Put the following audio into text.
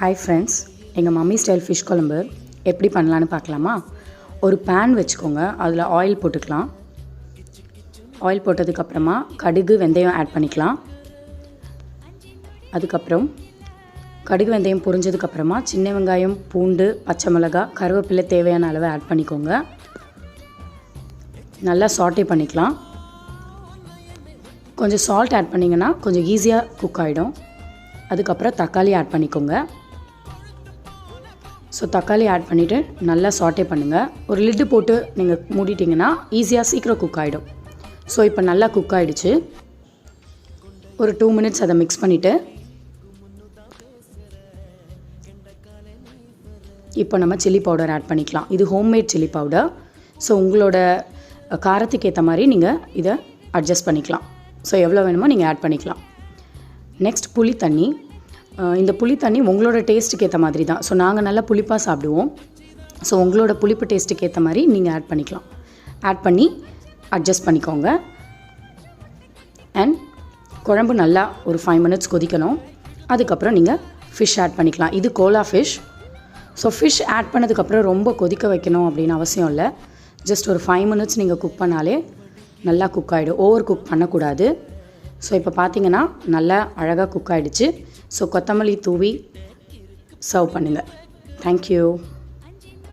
Hi friends, எங்கள் mummy style fish குழம்பு எப்படி பண்ணலான்னு பார்க்கலாமா? ஒரு பேன் வச்சுக்கோங்க, அதில் ஆயில் போட்டுக்கலாம். ஆயில் போட்டதுக்கப்புறமா கடுகு வெந்தயம் ஆட் பண்ணிக்கலாம். அதுக்கப்புறம் கடுகு வெந்தயம் பொரிஞ்சதுக்கப்புறமா சின்ன வெங்காயம், பூண்டு, பச்சை மிளகாய், கருவேப்பிலை தேவையான அளவு ஆட் பண்ணிக்கோங்க. நல்லா சாட்டே பண்ணிக்கலாம். கொஞ்சம் சால்ட் ஆட் பண்ணிங்கன்னா கொஞ்சம் ஈஸியாக குக் ஆகிடும். அதுக்கப்புறம் தக்காளி ஆட் பண்ணிக்கோங்க. ஸோ தக்காளி ஆட் பண்ணிவிட்டு நல்லா சாட்டே பண்ணுங்கள். ஒரு லிட்டு போட்டு நீங்கள் மூடிட்டிங்கன்னா ஈஸியாக சீக்கிரம் குக் ஆகிடும். ஸோ இப்போ நல்லா குக் ஆகிடுச்சு. ஒரு 2 மினிட்ஸ் அதை மிக்ஸ் பண்ணிவிட்டு இப்போ நம்ம சில்லி பவுடர் ஆட் பண்ணிக்கலாம். இது ஹோம்மேட் சில்லி பவுடர். ஸோ உங்களோட காரத்துக்கு ஏற்ற மாதிரி நீங்கள் இதை அட்ஜஸ்ட் பண்ணிக்கலாம். ஸோ எவ்வளோ வேணுமோ நீங்கள் ஆட் பண்ணிக்கலாம். நெக்ஸ்ட் புளி தண்ணி. இந்த புளி தண்ணி உங்களோட டேஸ்ட்டுக்கு ஏற்ற மாதிரி தான். ஸோ நாங்கள் நல்லா புளிப்பாக சாப்பிடுவோம். ஸோ உங்களோட புளிப்பு டேஸ்ட்டுக்கு ஏற்ற மாதிரி நீங்கள் ஆட் பண்ணிக்கலாம். ஆட் பண்ணி அட்ஜஸ்ட் பண்ணிக்கோங்க. அண்ட் குழம்பு நல்லா ஒரு 5 மினிட்ஸ் கொதிக்கணும். அதுக்கப்புறம் நீங்கள் ஃபிஷ் ஆட் பண்ணிக்கலாம். இது கோலா ஃபிஷ். ஸோ ஃபிஷ் ஆட் பண்ணதுக்கப்புறம் ரொம்ப கொதிக்க வைக்கணும் அப்படின்னு அவசியம் இல்லை. ஜஸ்ட் ஒரு 5 மினிட்ஸ் நீங்கள் குக் பண்ணாலே நல்லா குக் ஆகிடும். ஓவர் குக் பண்ணக்கூடாது. ஸோ இப்போ பார்த்தீங்கன்னா நல்லா அழகாக குக் ஆகிடுச்சு. ஸோ கொத்தமல்லி தூவி சர்வ் பண்ணுங்கள். தேங்க்யூ.